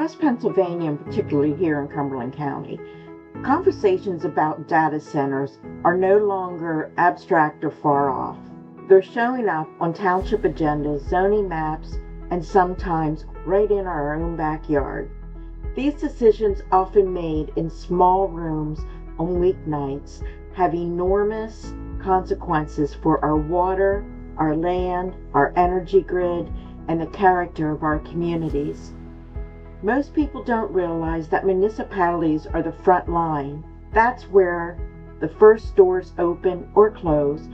Across Pennsylvania, and particularly here in Cumberland County, conversations about data centers are no longer abstract or far off. They're showing up on township agendas, zoning maps, and sometimes right in our own backyard. These decisions, often made in small rooms on weeknights, have enormous consequences for our water, our land, our energy grid, and the character of our communities. Most people don't realize that municipalities are the front line. That's where the first doors open or close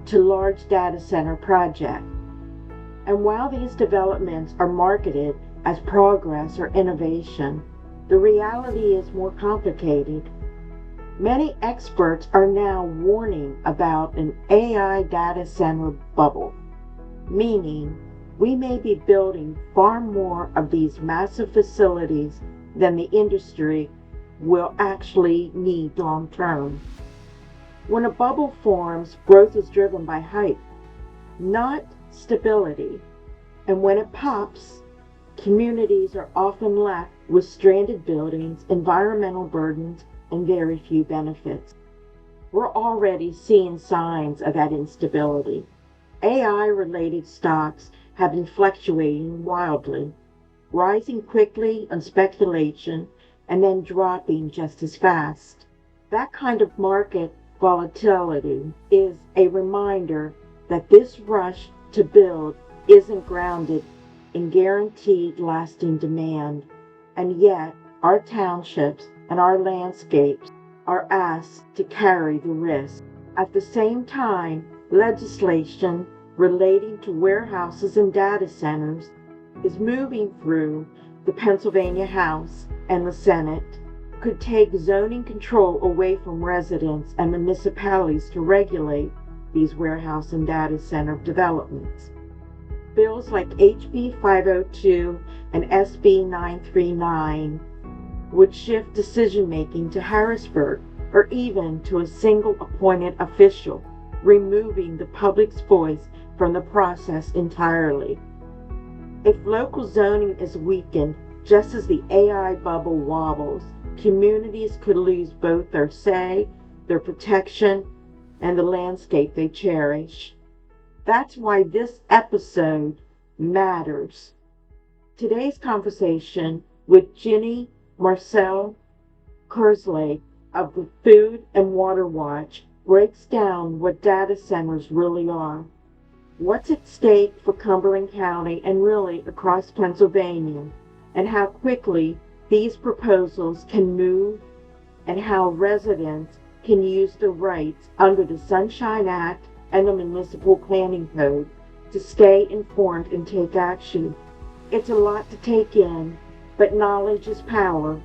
to large data center projects. And while these developments are marketed as progress or innovation, the reality is more complicated. Many experts are now warning about an AI data center bubble, meaning we may be building far more of these massive facilities than the industry will actually need long term. When a bubble forms, growth is driven by hype, not stability. And when it pops, communities are often left with stranded buildings, environmental burdens, and very few benefits. We're already seeing signs of that instability. AI-related stocks have been fluctuating wildly, rising quickly on speculation and then dropping just as fast. That kind of market volatility is a reminder that this rush to build isn't grounded in guaranteed lasting demand, and yet our townships and our landscapes are asked to carry the risk. At the same time, legislation relating to warehouses and data centers is moving through the Pennsylvania House and the Senate, could take zoning control away from residents and municipalities to regulate these warehouse and data center developments. Bills like HB 502 and SB 939 would shift decision-making to Harrisburg or even to a single appointed official, removing the public's voice from the process entirely. If local zoning is weakened, just as the AI bubble wobbles, communities could lose both their say, their protection, and the landscape they cherish. That's why this episode matters. Today's conversation with Ginny Marcel Kerslake of the Food and Water Watch breaks down what data centers really are, what's at stake for Cumberland County and really across Pennsylvania, and how quickly these proposals can move and how residents can use the rights under the Sunshine Act and the Municipal Planning Code to stay informed and take action. It's a lot to take in, but knowledge is power,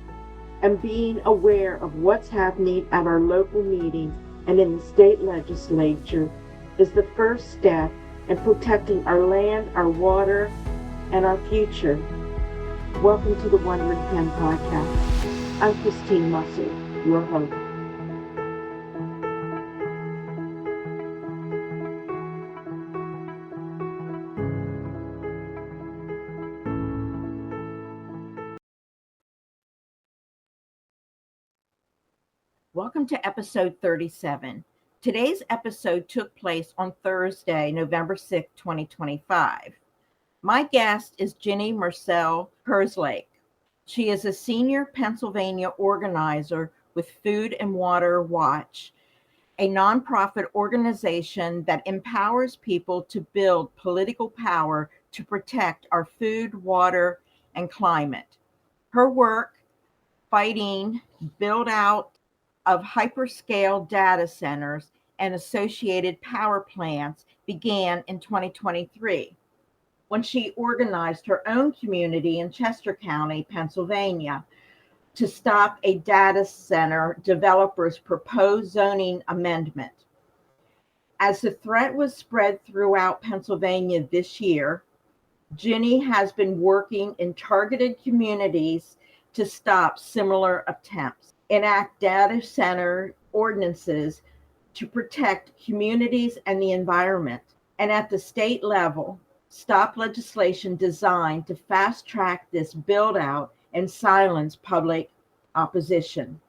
and being aware of what's happening at our local meetings and in the state legislature is the first step in protecting our land, our water, and our future. Welcome to the Wandering Pen Podcast. I'm Christine Mussel, your host. Welcome to episode 37. Today's episode took place on Thursday, November 6, 2025. My guest is Ginny Marcel Kerslake. She is a senior Pennsylvania organizer with Food and Water Watch, a nonprofit organization that empowers people to build political power to protect our food, water, and climate. Her work fighting build out of hyperscale data centers and associated power plants began in 2023, when she organized her own community in Chester County, Pennsylvania, to stop a data center developer's proposed zoning amendment. As the threat was spread throughout Pennsylvania this year, Ginny has been working in targeted communities to stop similar attempts, enact data center ordinances to protect communities and the environment, and at the state level, stop legislation designed to fast track this build out and silence public opposition.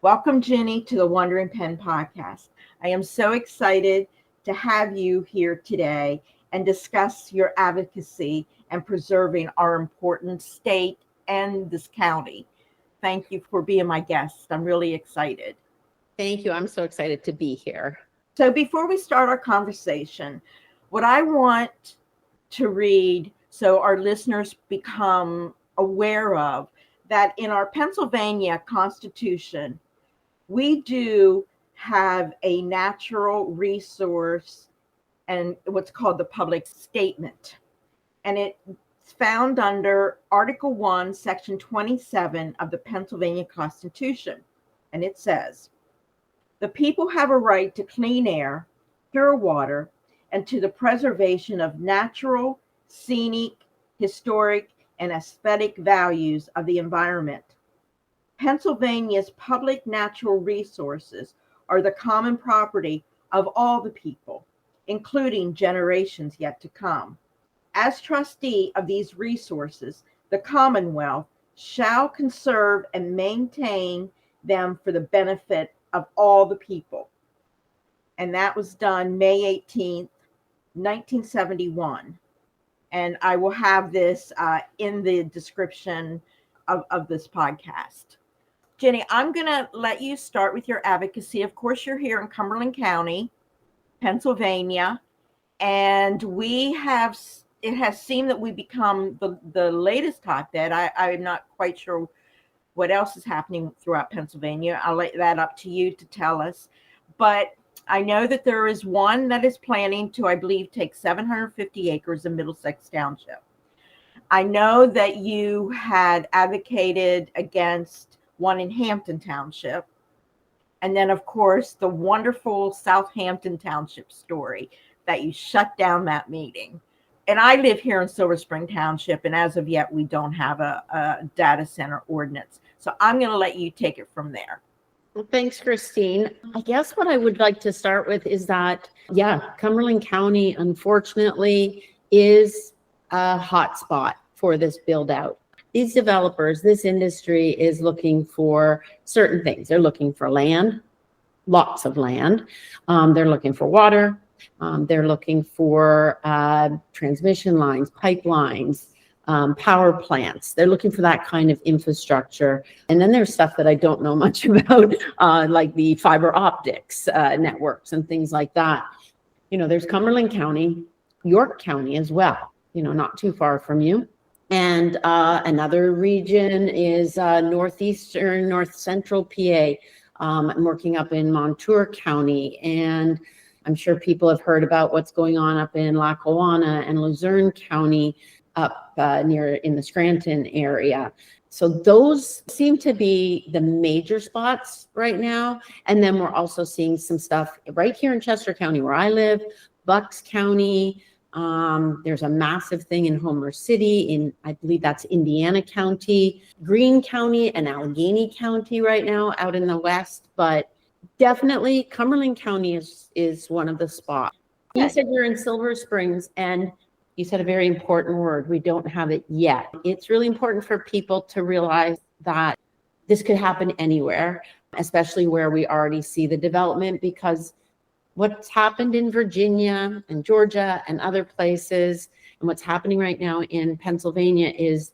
Welcome, Jenny, to the Wandering Pen podcast. I am so excited to have you here today and discuss your advocacy and preserving our important state and this county. Thank you for being my guest. I'm really excited. Thank you. I'm so excited to be here. So before we start our conversation, what I want to read so our listeners become aware of that in our Pennsylvania Constitution, we do have a natural resource and what's called the public statement. And it's found under Article 1, Section 27 of the Pennsylvania Constitution. And it says, the people have a right to clean air, pure water, and to the preservation of natural, scenic, historic, and aesthetic values of the environment. Pennsylvania's public natural resources are the common property of all the people, including generations yet to come. As trustee of these resources, the Commonwealth shall conserve and maintain them for the benefit of all the people. And that was done May 18th, 1971. And I will have this in the description of this podcast. Jenny, I'm going to let you start with your advocacy. Of course, you're here in Cumberland County, Pennsylvania, and it has seemed that we become the latest hotbed. I'm not quite sure what else is happening throughout Pennsylvania. I'll let that up to you to tell us. But I know that there is one that is planning to, I believe, take 750 acres in Middlesex Township. I know that you had advocated against one in Hampton Township. And then, of course, the wonderful Southampton Township story that you shut down that meeting. And I live here in Silver Spring Township, and as of yet, we don't have a data center ordinance. So I'm going to let you take it from there. Well, thanks, Christine. I guess what I would like to start with is that, Cumberland County, unfortunately, is a hot spot for this build out. These developers, this industry is looking for certain things. They're looking for land, lots of land. They're looking for water. They're looking for transmission lines, pipelines, power plants. They're looking for that kind of infrastructure. And then there's stuff that I don't know much about, like the fiber optics networks and things like that. There's Cumberland County, York County as well, not too far from you. And another region is north central PA. I'm working up in Montour County, and I'm sure people have heard about what's going on up in Lackawanna and Luzerne County up near in the Scranton area. So those seem to be the major spots right now. And then we're also seeing some stuff right here in Chester County where I live, Bucks County. There's a massive thing in Homer City I believe that's Indiana County, Greene County and Allegheny County right now out in the west, but definitely Cumberland County is one of the spots. You said you're in Silver Springs, and you said a very important word. We don't have it yet. It's really important for people to realize that this could happen anywhere, especially where we already see the development, because what's happened in Virginia and Georgia and other places, and what's happening right now in Pennsylvania is,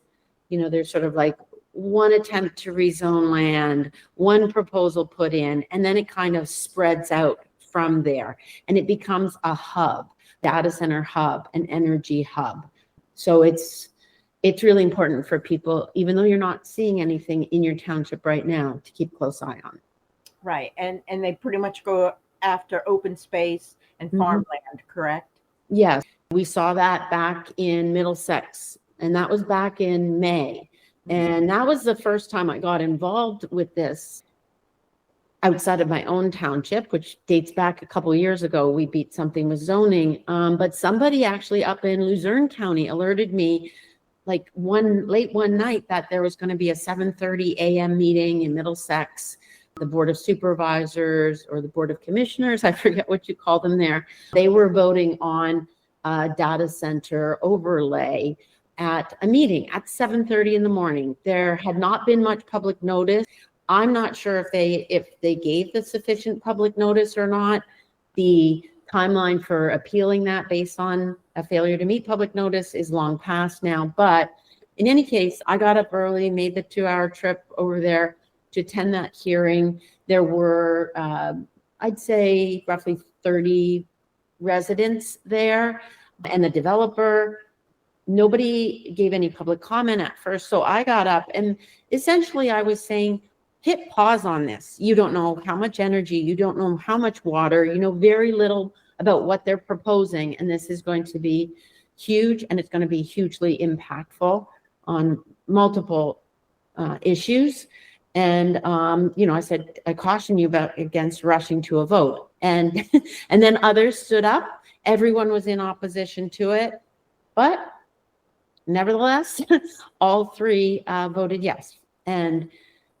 there's sort of like one attempt to rezone land, one proposal put in, and then it kind of spreads out from there. And it becomes a hub, data center hub, an energy hub. So it's really important for people, even though you're not seeing anything in your township right now, to keep a close eye on. Right. And they pretty much go after open space and farmland, correct? Yes. We saw that back in Middlesex, and that was back in May. And that was the first time I got involved with this outside of my own township, which dates back a couple of years ago. We beat something with zoning. But somebody actually up in Luzerne County alerted me like late one night that there was going to be a 7:30 a.m. meeting in Middlesex. The Board of Supervisors or the Board of Commissioners, I forget what you call them there. They were voting on a data center overlay at a meeting at 7:30 in the morning. There had not been much public notice. I'm not sure if they gave the sufficient public notice or not. The timeline for appealing that based on a failure to meet public notice is long past now. But in any case, I got up early, made the 2-hour trip over there to attend that hearing. There were, I'd say, roughly 30 residents there and the developer. Nobody gave any public comment at first. So I got up and essentially I was saying, hit pause on this. You don't know how much energy, you don't know how much water, you know very little about what they're proposing. And this is going to be huge, and it's going to be hugely impactful on multiple issues. And, I said, I caution you against rushing to a vote. And, and then others stood up. Everyone was in opposition to it. But nevertheless, all three voted yes. And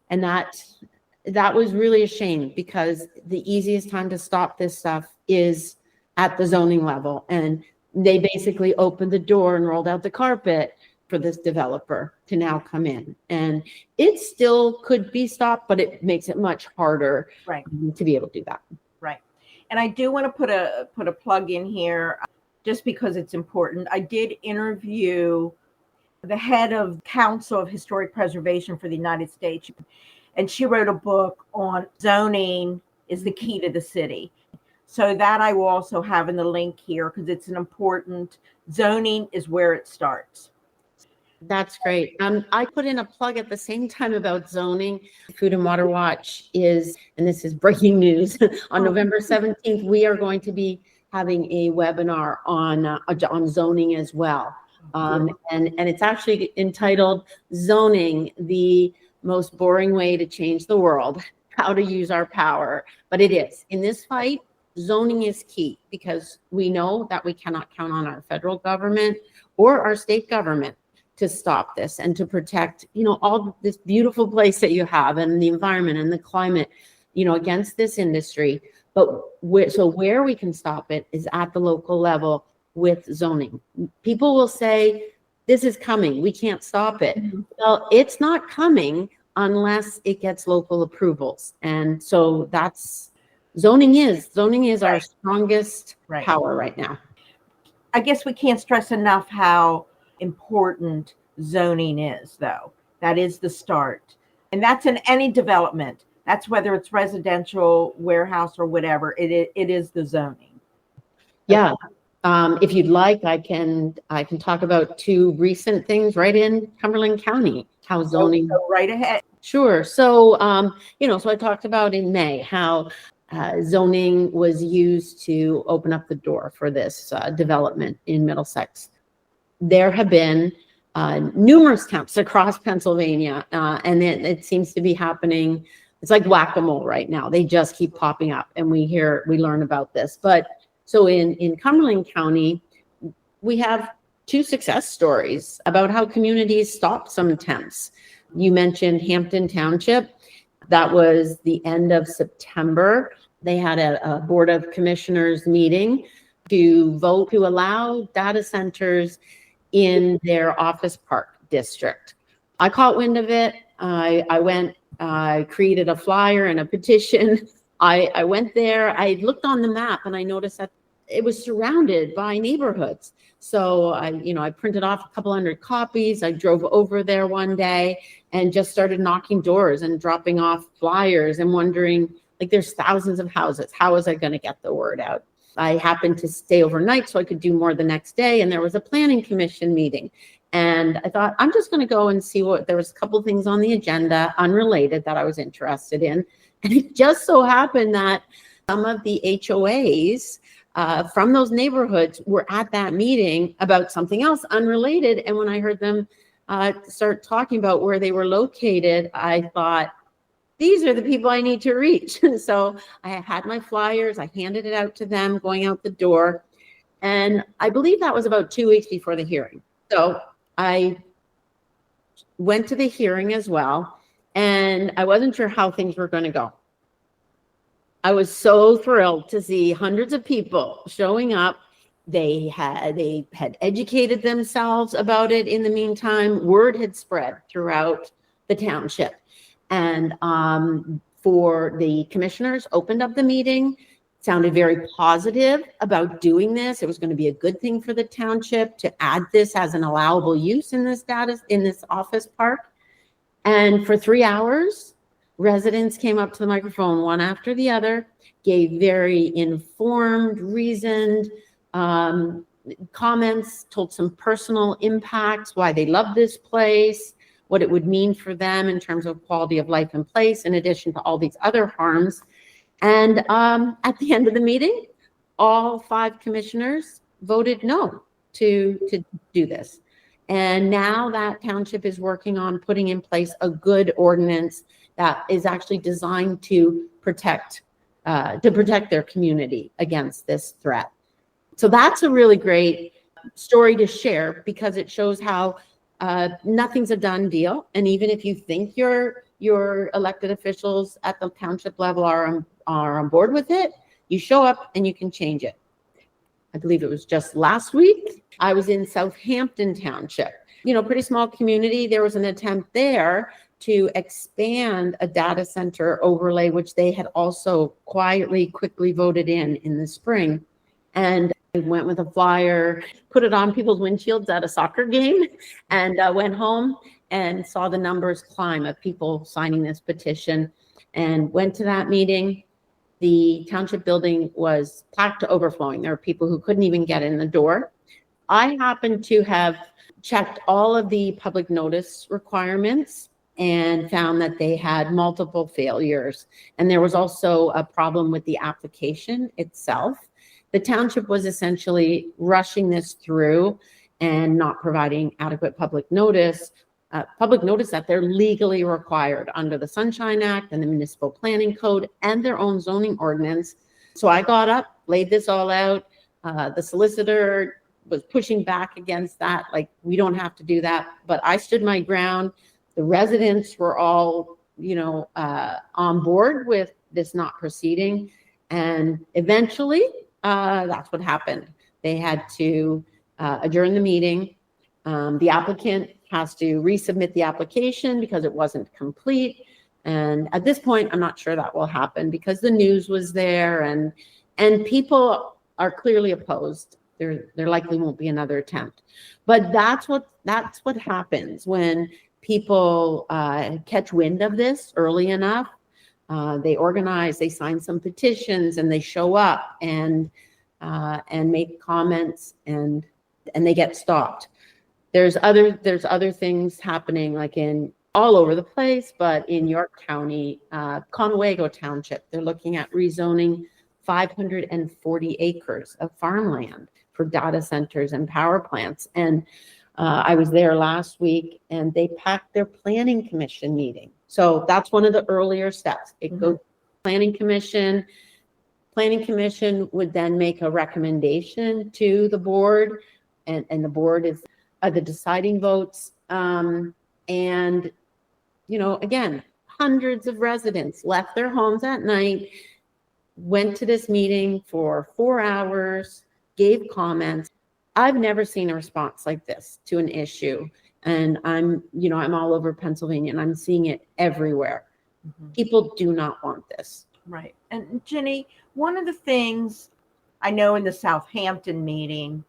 that was really a shame, because the easiest time to stop this stuff is at the zoning level. And they basically opened the door and rolled out the carpet for this developer to now come in. And it still could be stopped, but it makes it much harder to be able to do that. Right. And I do want to put a plug in here just because it's important. I did interview the head of Council of Historic Preservation for the United States, and she wrote a book on zoning is the key to the city. So that I will also have in the link here, because it's an important, zoning is where it starts. That's great. I put in a plug at the same time about zoning. Food and Water Watch is, and this is breaking news, on November 17th, we are going to be having a webinar on zoning as well. And it's actually entitled Zoning, the Most Boring Way to Change the World, How to Use Our Power. But it is. In this fight, zoning is key, because we know that we cannot count on our federal government or our state government to stop this and to protect, all this beautiful place that you have and the environment and the climate, against this industry. But where we can stop it is at the local level with zoning. People will say, this is coming, we can't stop it. Mm-hmm. Well, it's not coming unless it gets local approvals. And so zoning is our strongest power right now. I guess we can't stress enough how important zoning is, though. That is the start. And that's in any development. That's whether it's residential, warehouse, or whatever. It is the zoning. Yeah. If you'd like, I can talk about two recent things right in Cumberland County, how zoning. Go right ahead. Sure. So, so I talked about in May how zoning was used to open up the door for this development in Middlesex. There have been numerous attempts across Pennsylvania, and it seems to be happening. It's like whack-a-mole right now. They just keep popping up, and we learn about this. But so in Cumberland County, we have two success stories about how communities stopped some attempts. You mentioned Hampton Township. That was the end of September. They had a Board of Commissioners meeting to vote to allow data centers in their office park district. I caught wind of it. I went, I created a flyer and a petition. I went there. I looked on the map and I noticed that it was surrounded by neighborhoods. So I printed off a couple hundred copies. I drove over there one day and just started knocking doors and dropping off flyers and wondering, there's thousands of houses. How was I going to get the word out? I happened to stay overnight so I could do more the next day. And there was a planning commission meeting. And I thought, I'm just going to go and see there was a couple things on the agenda unrelated that I was interested in. And it just so happened that some of the HOAs from those neighborhoods were at that meeting about something else unrelated. And when I heard them start talking about where they were located, I thought, these are the people I need to reach. So I had my flyers, I handed it out to them going out the door. And I believe that was about 2 weeks before the hearing. So I went to the hearing as well, and I wasn't sure how things were going to go. I was so thrilled to see hundreds of people showing up They had educated themselves about it in the meantime. Word had spread throughout the township. And for the commissioners opened up the meeting, sounded very positive about doing this. It was going to be a good thing for the township to add this as an allowable use in this office park. And for 3 hours, residents came up to the microphone one after the other, gave very informed, reasoned comments, told some personal impacts, why they love this place, what it would mean for them in terms of quality of life and place, in addition to all these other harms. And at the end of the meeting, all 5 commissioners voted no to do this. And now that township is working on putting in place a good ordinance that is actually designed to protect their community against this threat. So that's a really great story to share, because it shows how nothing's a done deal. And even if you think your elected officials at the township level are on board with it, you show up and you can change it. I believe it was just last week, I was in Southampton Township, pretty small community. There was an attempt there to expand a data center overlay, which they had also quickly voted in the spring. And I went with a flyer, put it on people's windshields at a soccer game, and went home and saw the numbers climb of people signing this petition, and went to that meeting. The township building was packed to overflowing. There were people who couldn't even get in the door. I happened to have checked all of the public notice requirements and found that they had multiple failures. And there was also a problem with the application itself. The township was essentially rushing this through and not providing adequate public notice that they're legally required under the Sunshine Act and the Municipal Planning Code and their own zoning ordinance. So I got up, laid this all out. The solicitor was pushing back against that, like, we don't have to do that. But I stood my ground. The residents were all, on board with this not proceeding. And eventually, that's what happened. They had to adjourn the meeting. The applicant has to resubmit the application because it wasn't complete. And at this point, I'm not sure that will happen because the news was there and people are clearly opposed. There likely won't be another attempt. But that's what happens when people catch wind of this early enough. They organize, they sign some petitions, and they show up and make comments, and they get stopped. There's other things happening, like in all over the place, but in York County, Conewago Township, they're looking at rezoning 540 acres of farmland for data centers and power plants. And I was there last week, and they packed their planning commission meeting. So that's one of the earlier steps. It goes to planning commission. Planning commission would then make a recommendation to the board, and the board is the deciding votes. And, again, hundreds of residents left their homes at night, went to this meeting for 4 hours, gave comments. I've never seen a response like this to an issue. And I'm all over Pennsylvania, and I'm seeing it everywhere. People do not want this. Right. And Jenny, one of the things I know in the Southampton meeting,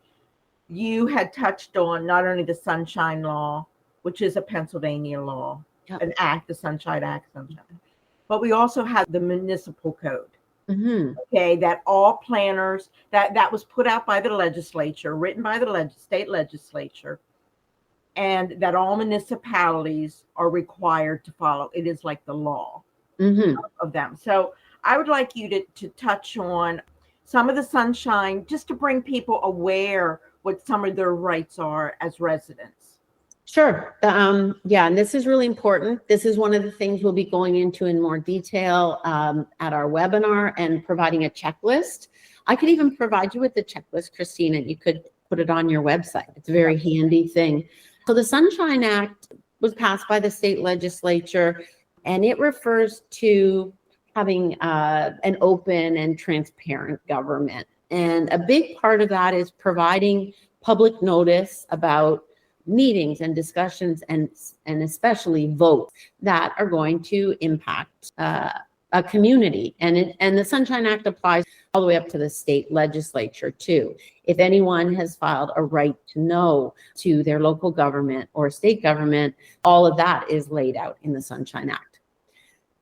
you had touched on not only the Sunshine Law, which is a Pennsylvania law, an act, the Sunshine Act, but we also have the municipal code. Okay, that all planners, that was put out by the legislature, written by the state legislature, and that all municipalities are required to follow. It is like the law of them. So I would like you to touch on some of the sunshine, just to bring people aware what some of their rights are as residents. Sure. And this is really important. This is one of the things we'll be going into in more detail at our webinar, and providing a checklist. I could even provide you with the checklist, Christine, and you could put it on your website. It's a very handy thing. So the Sunshine Act was passed by the state legislature, and it refers to having an open and transparent government. And a big part of that is providing public notice about meetings and discussions and especially votes that are going to impact a community. And the Sunshine Act applies all the way up to the state legislature too. If anyone has filed a right to know to their local government or state government, all of that is laid out in the Sunshine Act.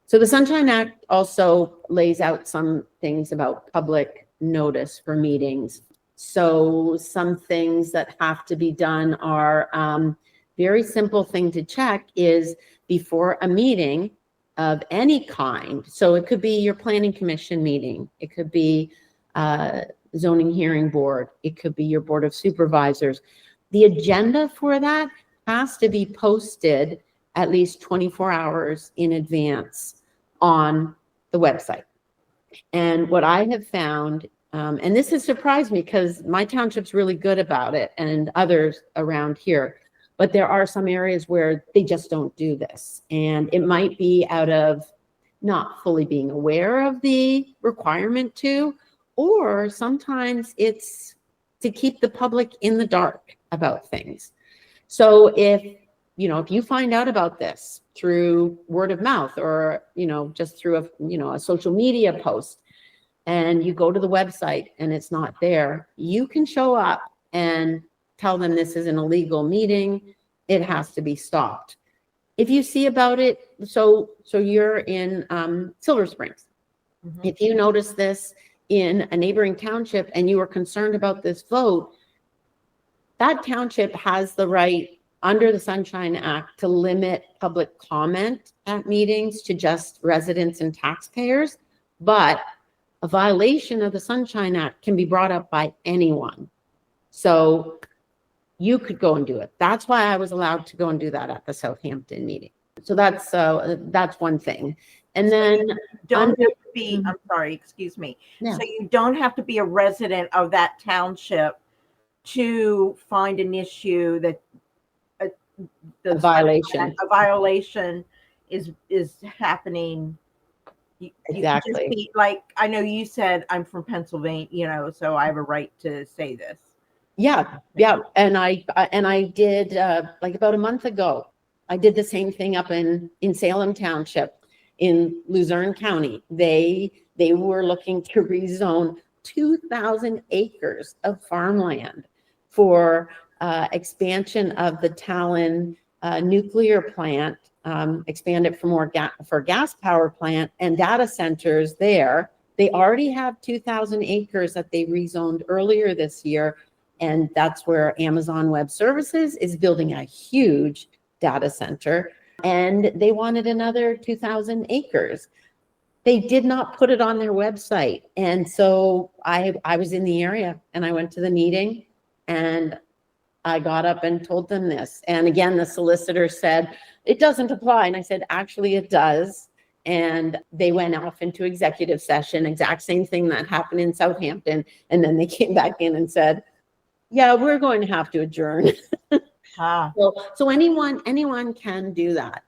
So the Sunshine Act also lays out some things about public notice for meetings. So some things that have to be done are very simple thing to check is before a meeting of any kind. So it could be your planning commission meeting. It could be zoning hearing board. It could be your board of supervisors. The agenda for that has to be posted at least 24 hours in advance on the website. And what I have found, and this has surprised me because my township's really good about it and others around here, but there are some areas where they just don't do this. And it might be out of not fully being aware of the requirement to, or sometimes it's to keep the public in the dark about things. So if you find out about this through word of mouth or, just through a social media post, and you go to the website and it's not there, you can show up and tell them this is an illegal meeting. It has to be stopped. If you see about it, so you're in Silver Springs. Mm-hmm. If you notice this in a neighboring township and you are concerned about this vote, that township has the right under the Sunshine Act to limit public comment at meetings to just residents and taxpayers, but a violation of the Sunshine Act can be brought up by anyone. So you could go and do it. That's why I was allowed to go and do that at the Southampton meeting. So that's one thing. And then don't have to be, I'm sorry, excuse me. Yeah. So you don't have to be a resident of that township to find an issue that a violation is happening. Exactly. You just be, like, I know you said I'm from Pennsylvania, so I have a right to say this. Yeah. And I did like about a month ago, I did the same thing up in Salem Township in Luzerne County. They were looking to rezone 2,000 acres of farmland for expansion of the Talon nuclear plant, expand it for gas power plant and data centers there. They already have 2,000 acres that they rezoned earlier this year. And that's where Amazon Web Services is building a huge data center. And they wanted another 2,000 acres. They did not put it on their website. And so I was in the area and I went to the meeting and I got up and told them this. And again, the solicitor said, it doesn't apply. And I said, actually, it does. And they went off into executive session, exact same thing that happened in Southampton. And then they came back in and said, yeah, we're going to have to adjourn. So anyone can do that.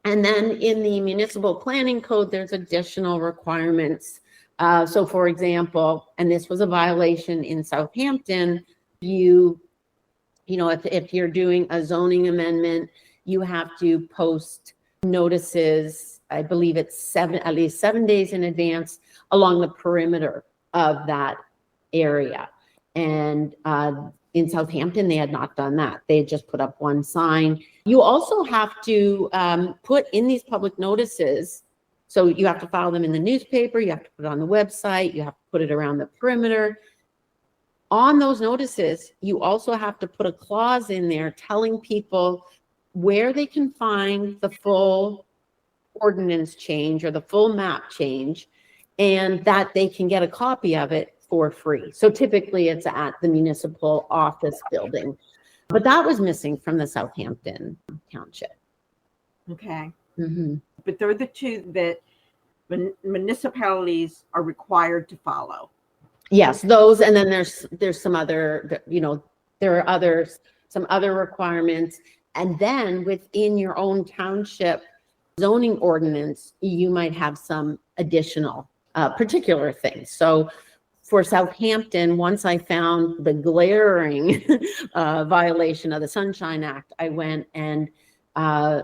And then in the municipal planning code, there's additional requirements. So for example, and this was a violation in Southampton, if you're doing a zoning amendment, you have to post notices, I believe it's at least 7 days in advance along the perimeter of that area. And in Southampton, they had not done that. They had just put up one sign. You also have to put in these public notices. So you have to file them in the newspaper. You have to put it on the website. You have to put it around the perimeter. On those notices, you also have to put a clause in there telling people where they can find the full ordinance change or the full map change, and that they can get a copy of it for free. So typically it's at the municipal office building, but that was missing from the Southampton Township. Okay. Mm-hmm. But they're the two that municipalities are required to follow. Yes, those, and then there's some other, there are some other requirements. And then within your own township zoning ordinance, you might have some additional particular things. So for Southampton, once I found the glaring violation of the Sunshine Act, I went and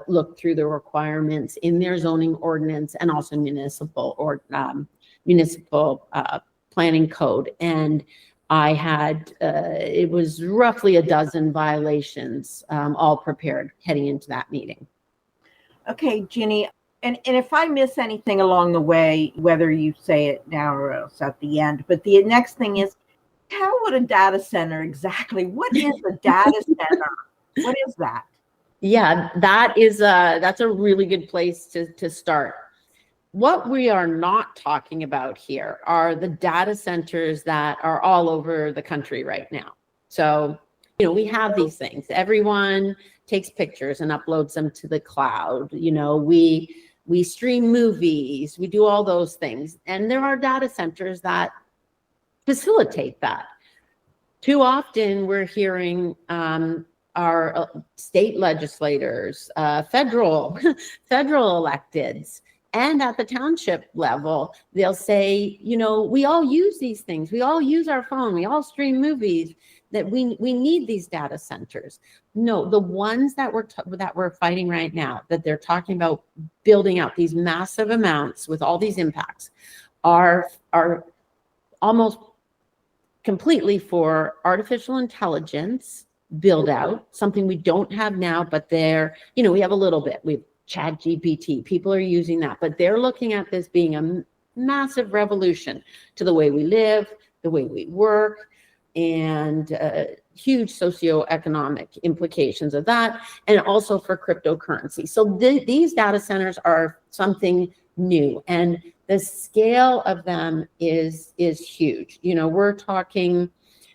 looked through the requirements in their zoning ordinance and also municipal planning code. And I had, it was roughly a dozen violations, all prepared heading into that meeting. Okay, Ginny, and if I miss anything along the way, whether you say it now or else at the end, but the next thing is, tell what a data center exactly, what is a data center? What is that? Yeah, that's a really good place to start. What we are not talking about here are the data centers that are all over the country right now. So, we have these things. Everyone takes pictures and uploads them to the cloud. We stream movies, we do all those things. And there are data centers that facilitate that. Too often we're hearing our state legislators, federal electeds, and at the township level, they'll say, we all use these things. We all use our phone. We all stream movies. That we need these data centers. No, the ones that we're fighting right now, that they're talking about building out these massive amounts with all these impacts, are almost completely for artificial intelligence build out, something we don't have now, but we have a little bit. We've ChatGPT, people are using that, but they're looking at this being a massive revolution to the way we live, the way we work, and huge socioeconomic implications of that, and also for cryptocurrency. So these data centers are something new, and the scale of them is huge. We're talking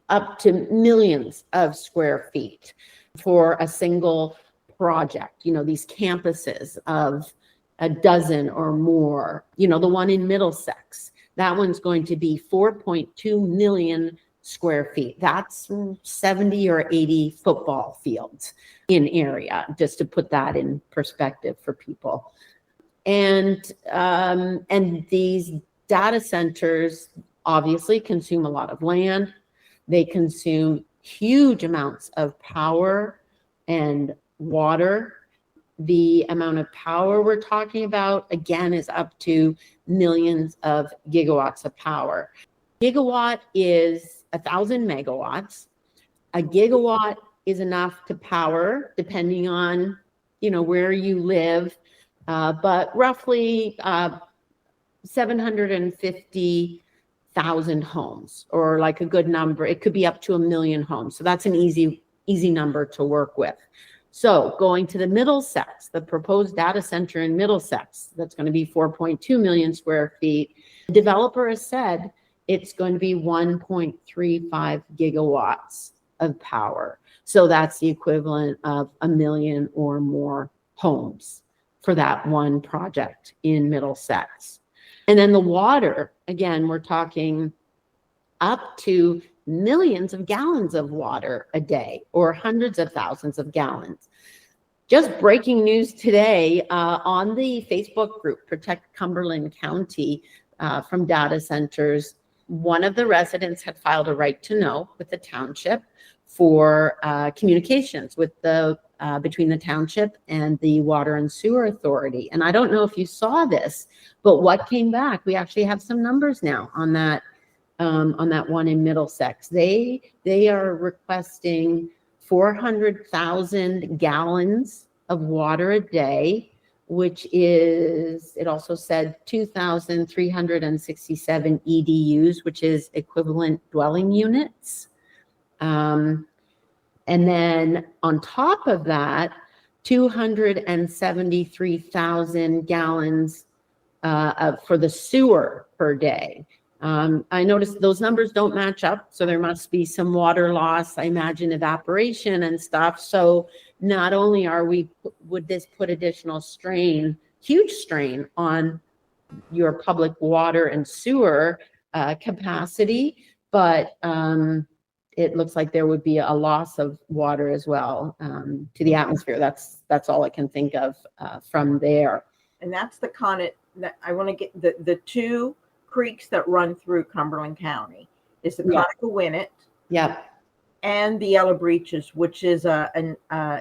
up to millions of square feet for a single project. These campuses of a dozen or more. The one in Middlesex, that one's going to be 4.2 million square feet. That's 70 or 80 football fields in area, just to put that in perspective for people. And these data centers obviously consume a lot of land. They consume huge amounts of power and water. The amount of power we're talking about, again, is up to millions of gigawatts of power. Gigawatt is 1,000 megawatts. A gigawatt is enough to power, depending on, where you live, but roughly 750,000 homes, or like a good number. It could be up to 1 million homes. So that's an easy number to work with. So going to the Middlesex, the proposed data center in Middlesex, that's going to be 4.2 million square feet. The developer has said it's going to be 1.35 gigawatts of power. So that's the equivalent of 1 million or more homes for that one project in Middlesex. And then the water, again, we're talking up to millions of gallons of water a day, or hundreds of thousands of gallons. Just breaking news today on the Facebook group, Protect Cumberland County from Data Centers. One of the residents had filed a right to know with the township for communications with between the township and the Water and Sewer Authority. And I don't know if you saw this, but what came back, we actually have some numbers now on that one in Middlesex. They are requesting 400,000 gallons of water a day, which is, it also said 2,367 EDUs, which is equivalent dwelling units. And then on top of that, 273,000 gallons for the sewer per day. I noticed those numbers don't match up, so there must be some water loss, I imagine evaporation and stuff. So not only would this put additional strain, huge strain on your public water and sewer capacity, but it looks like there would be a loss of water as well to the atmosphere. That's all I can think of from there. And that's that I want to get the two creeks that run through Cumberland County. is the Yeah. Conecuh-Winnet Yep. and the Yellow Breeches, which is an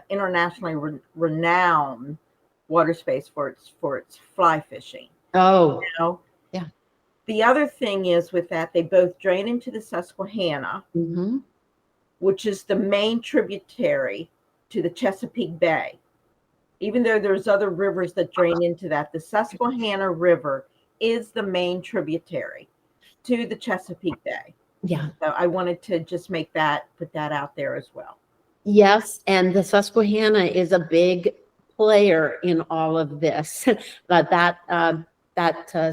internationally renowned water space for its fly fishing. Oh, You know? yeah. The other thing is with that, they both drain into the Susquehanna, Mm-hmm. which is the main tributary to the Chesapeake Bay. Even though there's other rivers that drain into that, the Susquehanna River is the main tributary to the Chesapeake Bay. Yeah. So I wanted to just put that out there as well. Yes, and the Susquehanna is a big player in all of this. That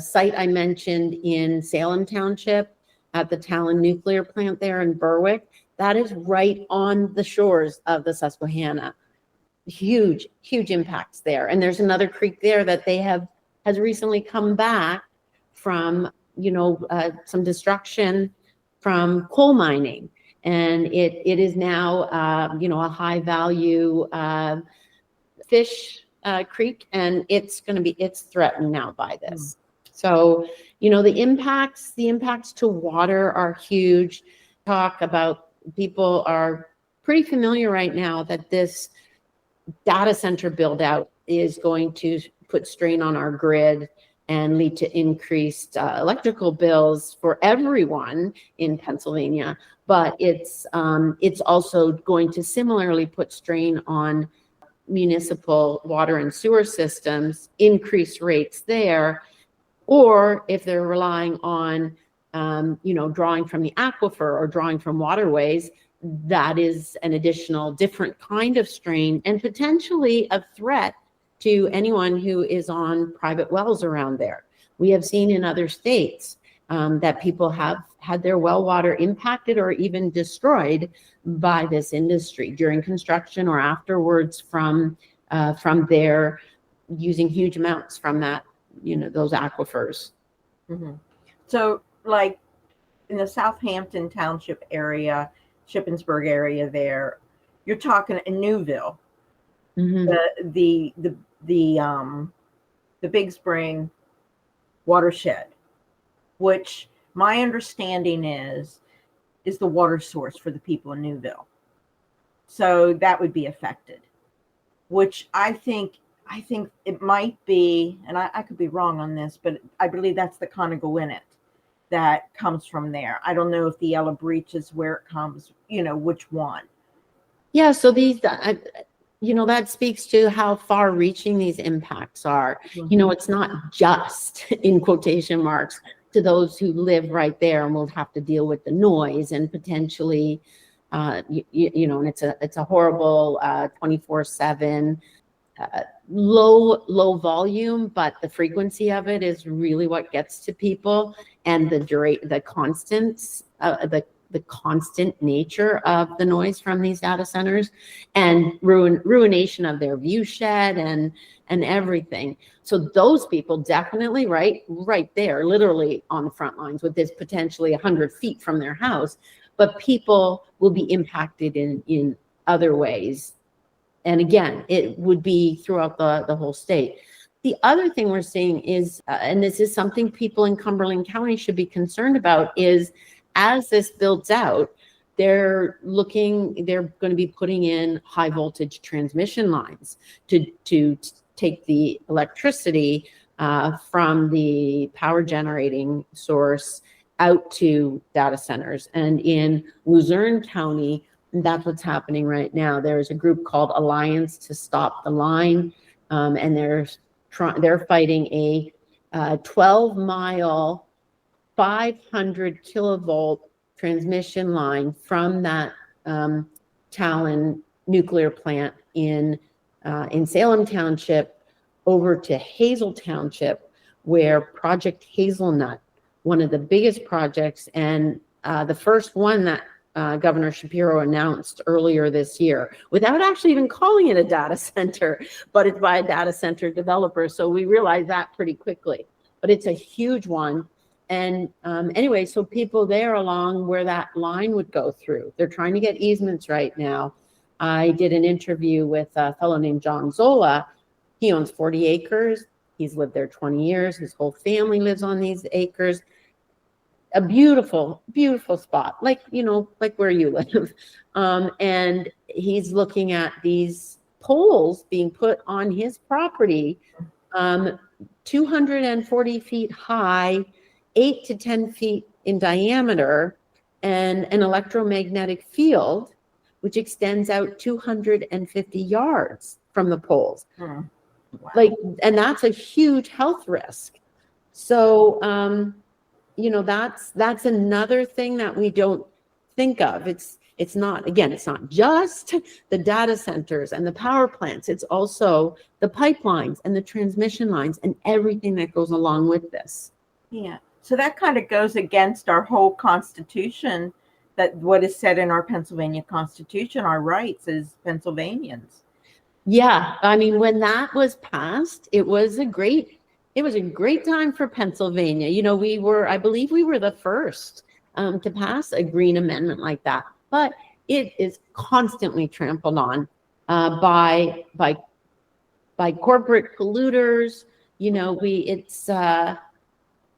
site I mentioned in Salem Township at the Talon nuclear plant there in Berwick, that is right on the shores of the Susquehanna. Huge, huge impacts there. And there's another creek there that has recently come back from, some destruction from coal mining. And it is now, a high value fish creek, and it's threatened now by this. So, the impacts to water are huge. Talk about, people are pretty familiar right now that this data center build out is going to put strain on our grid and lead to increased electrical bills for everyone in Pennsylvania. But it's also going to similarly put strain on municipal water and sewer systems, increase rates there, or if they're relying on, drawing from the aquifer or drawing from waterways, that is an additional different kind of strain and potentially a threat to anyone who is on private wells around there. We have seen in other states that people have had their well water impacted or even destroyed by this industry during construction or afterwards from their using huge amounts from that, those aquifers. Mm-hmm. So, like in the Southampton Township area, Shippensburg area, there, you're talking in Newville, Mm-hmm. the Big Spring watershed, which my understanding is the water source for the people in Newville. So that would be affected, which I think it might be, and I could be wrong on this, but I believe that's the Conecuh-Winnet that comes from there. I don't know if the Yellow Breech is where it comes, which one. Yeah, so these, that speaks to how far reaching these impacts are. Mm-hmm. It's not just, in quotation marks, to those who live right there and will have to deal with the noise and potentially, and it's a horrible 24/7, low volume, but the frequency of it is really what gets to people, and the constant nature of the noise from these data centers and ruination of their view shed and everything. So those people definitely right there, literally on the front lines with this, potentially 100 feet from their house, but people will be impacted in other ways. And again, it would be throughout the whole state. The other thing we're seeing is, and this is something people in Cumberland County should be concerned about, is as this builds out, they're going to be putting in high voltage transmission lines to take the electricity from the power generating source out to data centers. And in Luzerne County, that's what's happening right now. There's a group called Alliance to Stop the Line, and they're fighting a 12-mile, 500 kilovolt transmission line from that Talon nuclear plant in Salem Township over to Hazel Township, where Project Hazelnut, one of the biggest projects and the first one that Governor Shapiro announced earlier this year, without actually even calling it a data center, but it's by a data center developer. So we realized that pretty quickly, but it's a huge one. And anyway, so people there along where that line would go through, they're trying to get easements right now. I did an interview with a fellow named John Zola. He owns 40 acres. He's lived there 20 years. His whole family lives on these acres. a beautiful, beautiful spot, like, like where you live. And he's looking at these poles being put on his property, 240 feet high, 8 to 10 feet in diameter, and an electromagnetic field, which extends out 250 yards from the poles. Wow. Like, and that's a huge health risk. So, that's another thing that we don't think of. It's not just the data centers and the power plants. It's also the pipelines and the transmission lines and everything that goes along with this. Yeah. So that kind of goes against our whole Constitution, that what is said in our Pennsylvania Constitution, our rights as Pennsylvanians. Yeah. I mean, when that was passed, it was a great time for Pennsylvania. I believe we were the first to pass a green amendment like that, but it is constantly trampled on by corporate polluters.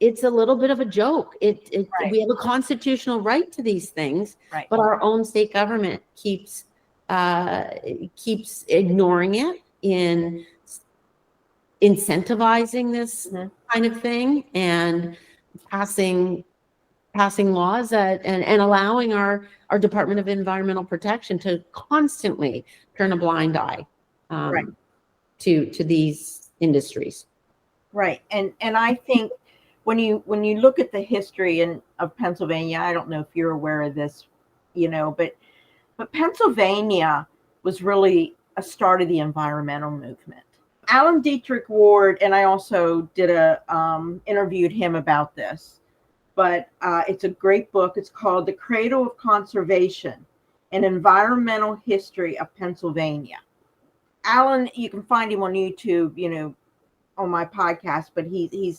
It's a little bit of a joke. Right. We have a constitutional right to these things, Right. but our own state government keeps ignoring it in incentivizing this kind of thing and passing laws and allowing our Department of Environmental Protection to constantly turn a blind eye to these industries. Right. And I think when you look at the history of Pennsylvania, I don't know if you're aware of this, but Pennsylvania was really a start of the environmental movement. Alan Dietrich Ward, and I also did interviewed him about this, but it's a great book. It's called The Cradle of Conservation: An Environmental History of Pennsylvania. Alan, you can find him on YouTube, on my podcast, but he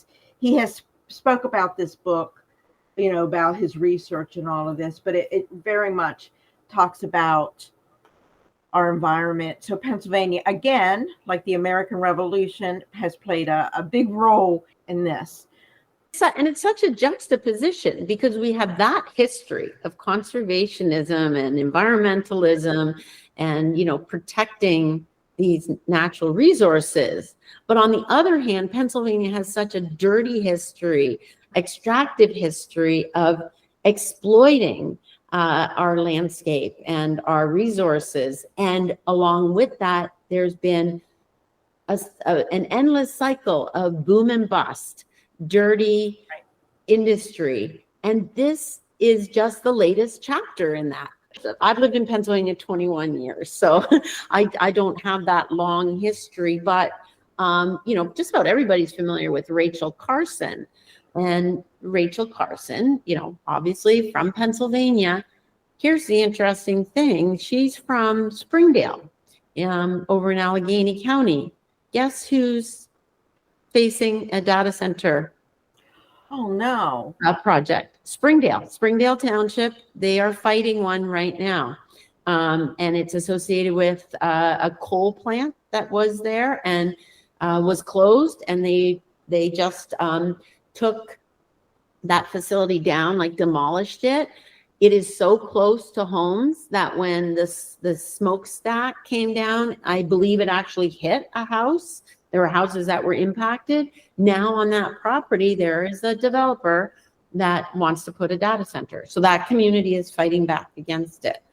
has spoke about this book, about his research and all of this, but it very much talks about our environment. So Pennsylvania, again, like the American Revolution, has played a big role in this. And it's such a juxtaposition because we have that history of conservationism and environmentalism and, protecting these natural resources. But on the other hand, Pennsylvania has such a dirty history, extractive history of exploiting our landscape and our resources. And along with that, there's been an endless cycle of boom and bust, dirty industry. And this is just the latest chapter in that. I've lived in Pennsylvania 21 years, so I don't have that long history, but just about everybody's familiar with Rachel Carson. And Rachel Carson, obviously from Pennsylvania. Here's the interesting thing. She's from Springdale, over in Allegheny County. Guess who's facing a data center? Oh, no. Project. Springdale Township. They are fighting one right now. And it's associated with a coal plant that was there and was closed. And they just took that facility down, like demolished it. It is so close to homes that when the smokestack came down, I believe it actually hit a house. There were houses that were impacted. Now on that property, there is a developer that wants to put a data center. So that community is fighting back against it.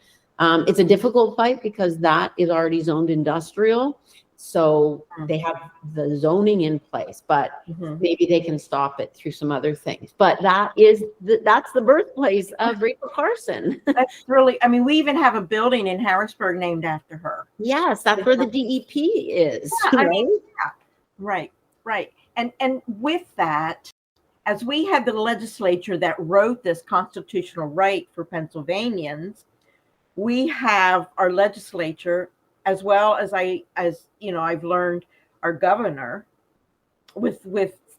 It's a difficult fight because that is already zoned industrial. So they have the zoning in place, but maybe they can stop it through some other things. But that's the birthplace of Rachel Carson. That's really, we even have a building in Harrisburg named after her. Yes, that's where the DEP is. Yeah, right. And with that, as we had the legislature that wrote this constitutional right for Pennsylvanians, we have our legislature, as well as I've learned our governor with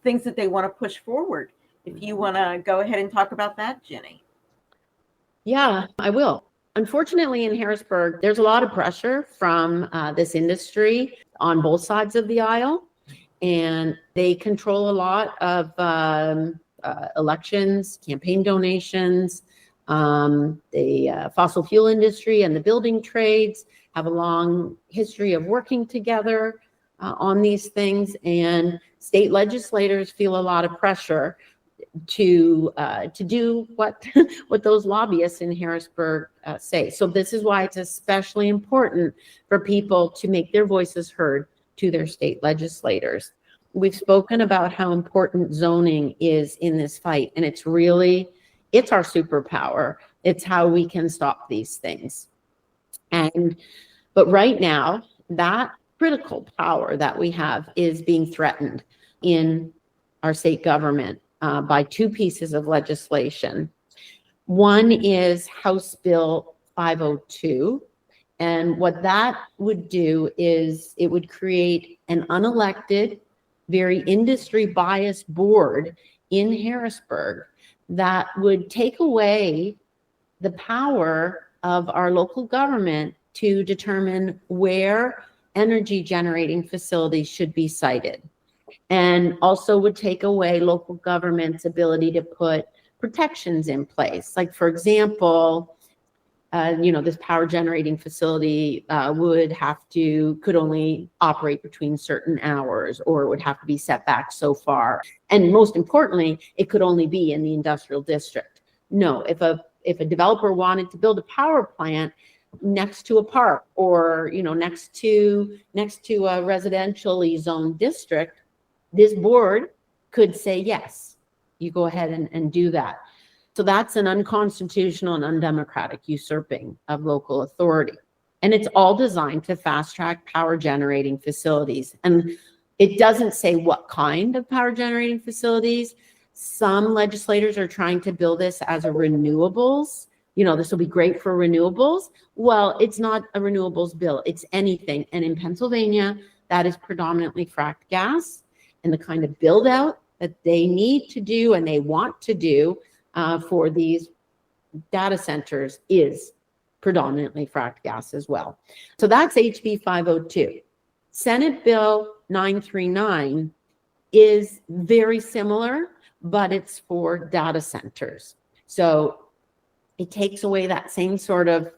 things that they want to push forward. If you want to go ahead and talk about that, Jenny. Yeah, I will. Unfortunately, in Harrisburg, there's a lot of pressure from this industry on both sides of the aisle, and they control a lot of elections, campaign donations. The fossil fuel industry and the building trades have a long history of working together on these things, and state legislators feel a lot of pressure to do what what those lobbyists in Harrisburg say. So this is why it's especially important for people to make their voices heard to their state legislators. We've spoken about how important zoning is in this fight, and it's our superpower. It's how we can stop these things. But right now, that critical power that we have is being threatened in our state government by two pieces of legislation. One is House Bill 502. And what that would do is it would create an unelected, very industry biased board in Harrisburg that would take away the power of our local government to determine where energy generating facilities should be sited, and also would take away local government's ability to put protections in place. Like, for example, this power generating facility could only operate between certain hours, or it would have to be set back so far. And most importantly, it could only be in the industrial district. No, if a developer wanted to build a power plant next to a park, or next to a residentially zoned district, this board could say, yes, you go ahead and do that. So that's an unconstitutional and undemocratic usurping of local authority. And it's all designed to fast track power generating facilities. And it doesn't say what kind of power generating facilities. Some legislators are trying to bill this as a renewables. This will be great for renewables. Well, it's not a renewables bill. It's anything. And in Pennsylvania, that is predominantly fracked gas. And the kind of build out that they need to do and they want to do for these data centers is predominantly fracked gas as well. So that's HB 502. Senate Bill 939 is very similar, but it's for data centers. So it takes away that same sort of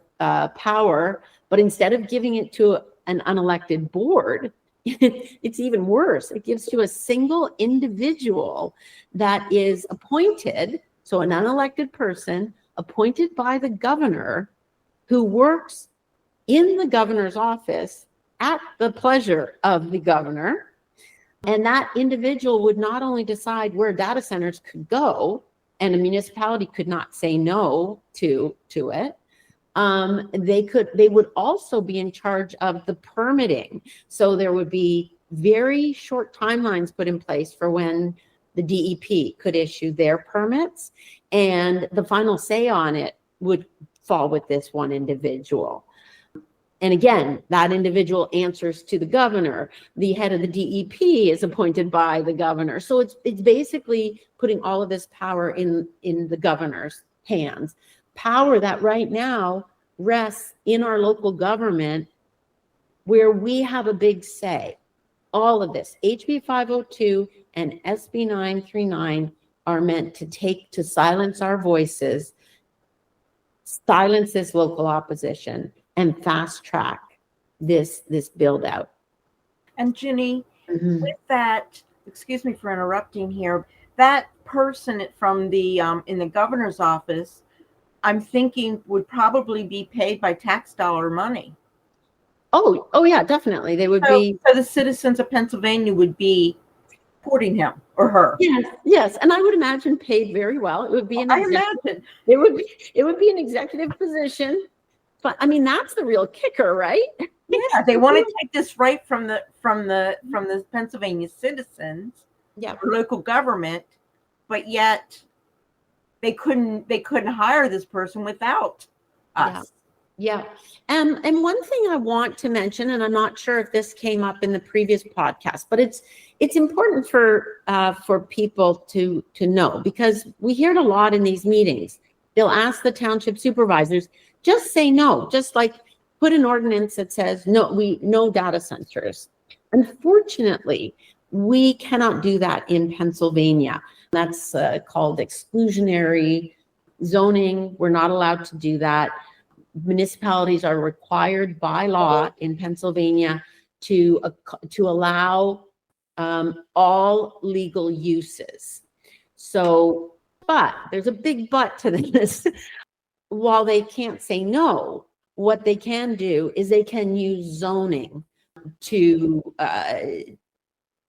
power, but instead of giving it to an unelected board, it's even worse. It gives to a single individual that is appointed, so an unelected person appointed by the governor, who works in the governor's office at the pleasure of the governor. And that individual would not only decide where data centers could go, and a municipality could not say no to it. They would also be in charge of the permitting. So there would be very short timelines put in place for when the DEP could issue their permits, and the final say on it would fall with this one individual. And again, that individual answers to the governor. The head of the DEP is appointed by the governor. So it's basically putting all of this power in the governor's hands. Power that right now rests in our local government, where we have a big say. All of this, HB 502 and SB 939, are meant to silence our voices, silence this local opposition, and fast track this build out. And Ginny, with that, excuse me for interrupting here, that person from the in the governor's office, I'm thinking would probably be paid by tax dollar money. Oh yeah, definitely. They would be. So the citizens of Pennsylvania would be supporting him or her. Yes, and I would imagine paid very well. It would be an it would be an executive position. But I mean, that's the real kicker, right? Yeah, they want to take this right from the Pennsylvania citizens, local government, but yet they couldn't hire this person without us. Yeah. And one thing I want to mention, and I'm not sure if this came up in the previous podcast, but it's important for people to know, because we hear it a lot in these meetings. They'll ask the township supervisors, just say no, just like put an ordinance that says no data centers. Unfortunately, we cannot do that in Pennsylvania. That's called exclusionary zoning. We're not allowed to do that. Municipalities are required by law in Pennsylvania to allow all legal uses. So, but there's a big but to this. While they can't say no, what they can do is they can use zoning to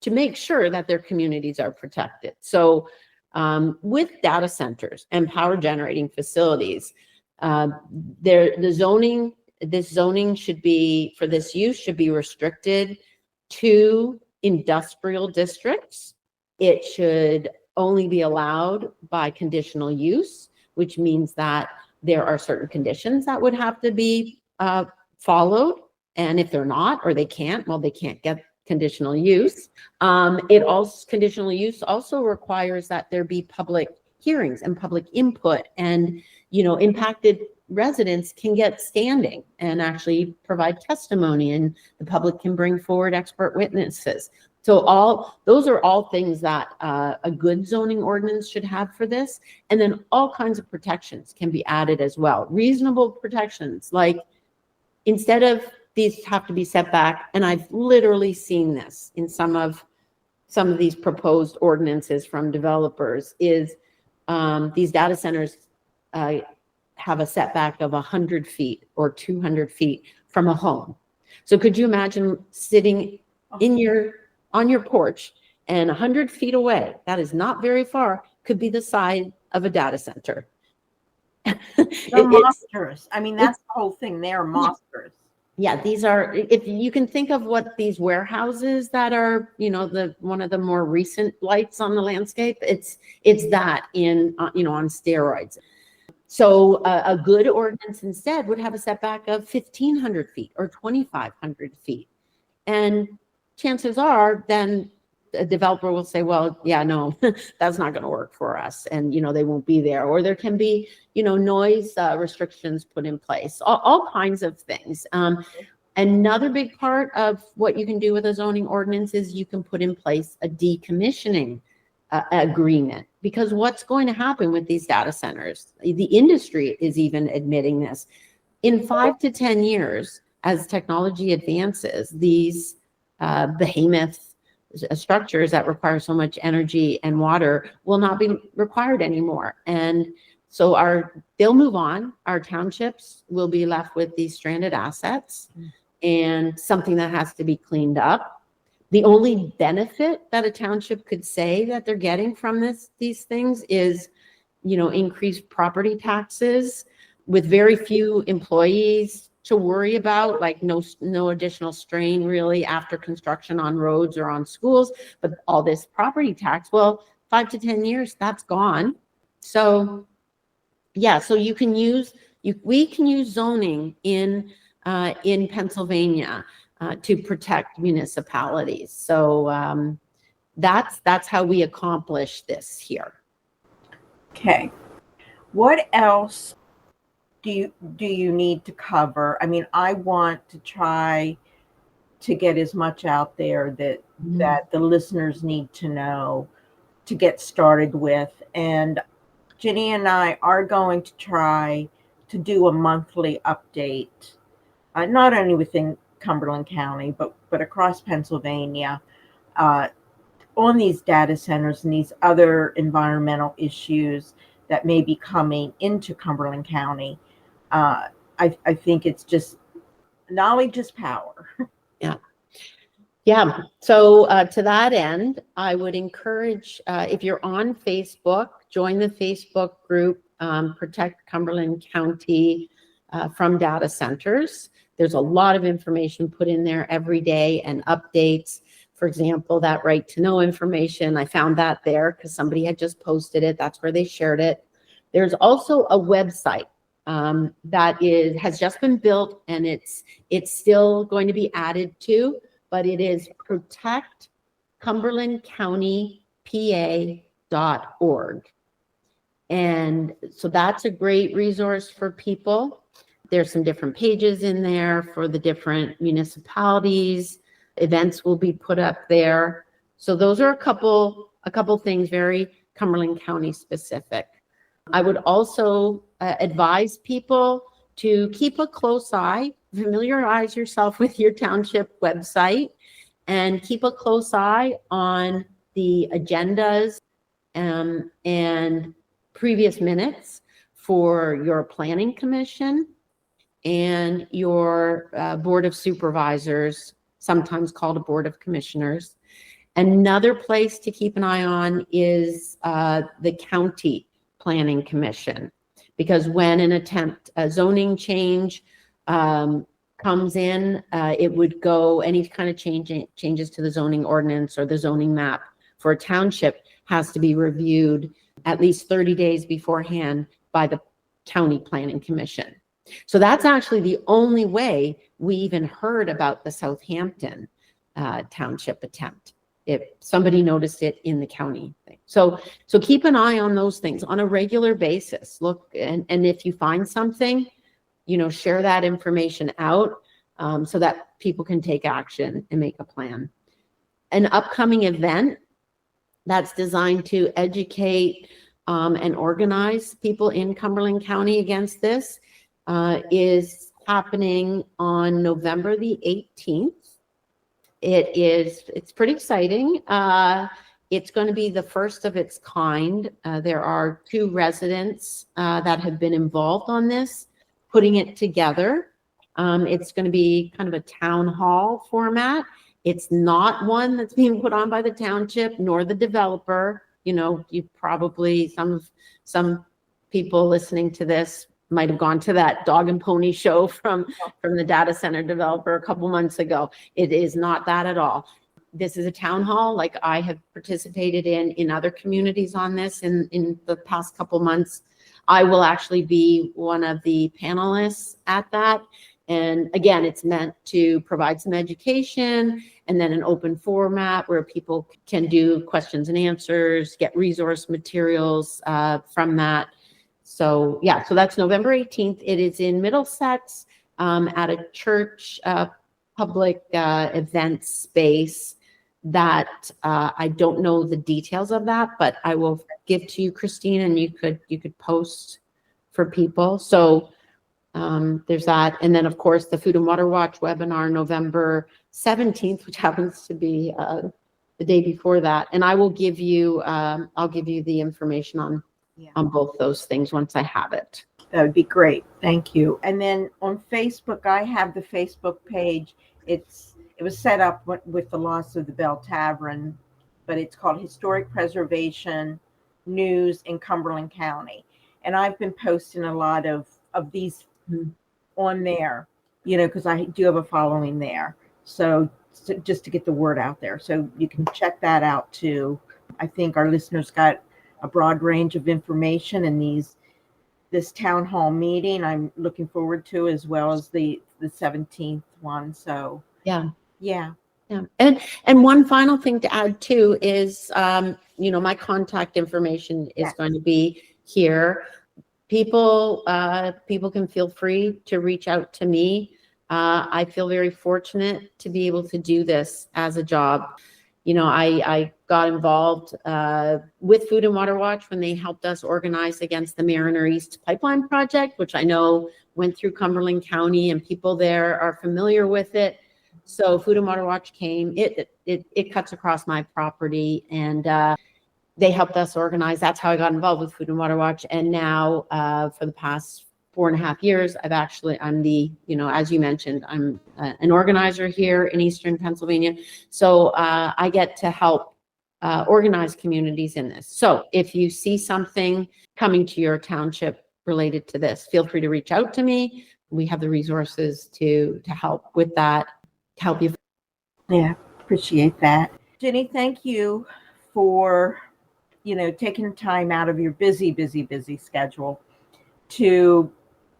make sure that their communities are protected. So with data centers and power generating facilities, this zoning should be, for this use, should be restricted to industrial districts. It should only be allowed by conditional use, which means that there are certain conditions that would have to be followed. And if they're not, or they can't, well, they can't get conditional use. Conditional use also requires that there be public hearings and public input, and, impacted residents can get standing and actually provide testimony, and the public can bring forward expert witnesses. So those are all things that a good zoning ordinance should have for this. And then all kinds of protections can be added as well. Reasonable protections, like instead of these have to be set back, and I've literally seen this in some of these proposed ordinances from developers, is these data centers have a setback of 100 feet or 200 feet from a home. So could you imagine sitting on your porch, and 100 feet away, that is not very far, could be the side of a data center. They're monsters. I mean, that's the whole thing. They're monsters. Yeah, these are, if you can think of what these warehouses that are, one of the more recent lights on the landscape, it's that in, on steroids. So a good ordinance instead would have a setback of 1,500 feet or 2,500 feet. And chances are then a developer will say, well, yeah, no, that's not going to work for us. And, they won't be there. Or there can be, noise restrictions put in place, all kinds of things. Another big part of what you can do with a zoning ordinance is you can put in place a decommissioning agreement, because what's going to happen with these data centers, the industry is even admitting this, in 5 to 10 years, as technology advances, these behemoth structures that require so much energy and water will not be required anymore. And so they'll move on. Our townships will be left with these stranded assets and something that has to be cleaned up. The only benefit that a township could say that they're getting from these things is, increased property taxes with very few employees to worry about, like no additional strain really after construction on roads or on schools, but all this property tax, well, 5 to 10 years, that's gone. So yeah, so we can use zoning in Pennsylvania to protect municipalities. So that's how we accomplish this here. Okay. What else do you need to cover? I mean, I want to try to get as much out there that the listeners need to know to get started with. And Ginny and I are going to try to do a monthly update, not only within Cumberland County, but across Pennsylvania, on these data centers and these other environmental issues that may be coming into Cumberland County. I think it's just, knowledge is power. Yeah. So to that end, I would encourage, if you're on Facebook, join the Facebook group, Protect Cumberland County from Data Centers. There's a lot of information put in there every day and updates. For example, that right to know information, I found that there because somebody had just posted it. That's where they shared it. There's also a website that has just been built, and it's still going to be added to, but it is protectcumberlandcountypa.org. And so that's a great resource for people. There's some different pages in there for the different municipalities. Events will be put up there. So those are a couple things, very Cumberland County specific. I would also advise people to keep a close eye, familiarize yourself with your township website, and keep a close eye on the agendas and previous minutes for your planning commission and your board of supervisors, sometimes called a board of commissioners. Another place to keep an eye on is the county planning commission, because when a zoning change comes in, it would go, any kind of changes to the zoning ordinance or the zoning map for a township has to be reviewed at least 30 days beforehand by the county planning commission. So that's actually the only way we even heard about the Southampton township attempt, if somebody noticed it in the county thing. So keep an eye on those things on a regular basis. Look, and if you find something, share that information out so that people can take action and make a plan. An upcoming event that's designed to educate and organize people in Cumberland County against this is happening on November the 18th. It's pretty exciting. It's going to be the first of its kind. There are 2 residents that have been involved on this, putting it together. It's going to be kind of a town hall format. It's not one that's being put on by the township nor the developer. You probably, some people listening to this might have gone to that dog and pony show from the data center developer a couple months ago. It is not that at all. This is a town hall like I have participated in other communities on this in the past couple months. I will actually be one of the panelists at that. And again, it's meant to provide some education and then an open format where people can do questions and answers, get resource materials from that. So yeah, so that's November 18th. It is in Middlesex at a church public event space that I don't know the details of that, but I will give to you, Christine, and you could post for people. So there's that. And then of course the Food and Water Watch webinar, November 17th, which happens to be the day before that. And I will give you, I'll give you the information on both those things once I have it. That would be great. Thank you. And then on Facebook, I have the Facebook page. It was set up with the loss of the Bell Tavern, but it's called Historic Preservation News in Cumberland County. And I've been posting a lot of these on there, because I do have a following there. So just to get the word out there. So you can check that out too. I think our listeners got a broad range of information in this town hall meeting I'm looking forward to, as well as the 17th one. So yeah. And one final thing to add too is, my contact information is going to be here. People can feel free to reach out to me. I feel very fortunate to be able to do this as a job. I got involved with Food and Water Watch when they helped us organize against the Mariner East Pipeline project, which I know went through Cumberland County and people there are familiar with it. So Food and Water Watch came, it cuts across my property, and they helped us organize. That's how I got involved with Food and Water Watch. And now for the past 4.5 years, I'm the, as you mentioned, I'm an organizer here in Eastern Pennsylvania. So I get to help organize communities in this. So if you see something coming to your township related to this, feel free to reach out to me. We have the resources to help with that, to help you. Yeah, appreciate that. Jenny, thank you for, taking time out of your busy schedule to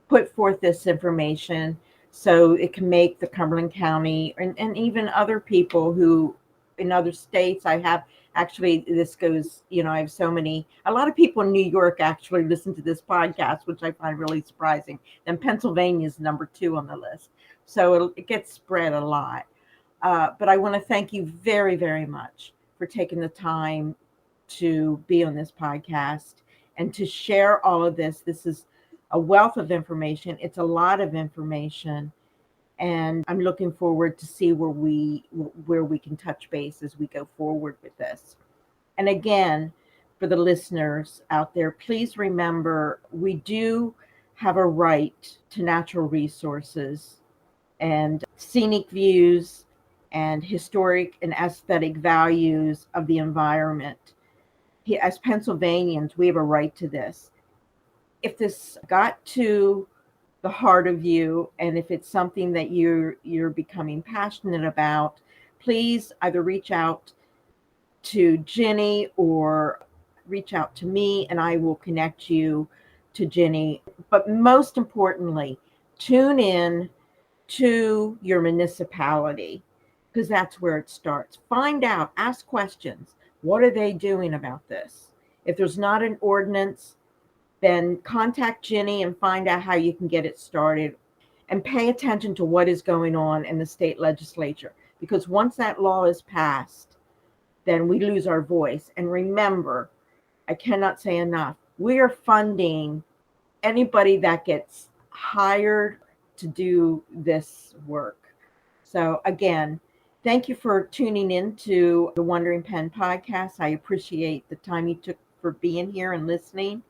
put forth this information so it can make the Cumberland County and even other people who in other states. I have actually, this goes, I have a lot of people in New York actually listen to this podcast, which I find really surprising. Then Pennsylvania is number 2 on the list. So it gets spread a lot. But I want to thank you very, very much for taking the time to be on this podcast and to share all of this. This is a wealth of information. It's a lot of information. And I'm looking forward to see where we can touch base as we go forward with this. And again, for the listeners out there, please remember we do have a right to natural resources and scenic views and historic and aesthetic values of the environment. As Pennsylvanians, we have a right to this. If this got to the heart of you, and if it's something that you're becoming passionate about, please either reach out to Jenny or reach out to me, and I will connect you to Jenny. But most importantly, tune in to your municipality, because that's where it starts. Find out, ask questions. What are they doing about this? If there's not an ordinance, then contact Jenny and find out how you can get it started, and pay attention to what is going on in the state legislature, because once that law is passed, then we lose our voice. And remember, I cannot say enough, we are funding anybody that gets hired to do this work. So again, thank you for tuning in to the Wandering Pen podcast. I appreciate the time you took for being here and listening.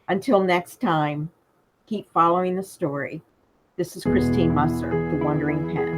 Until next time, keep following the story. This is Christine Musser, the Wandering Pen.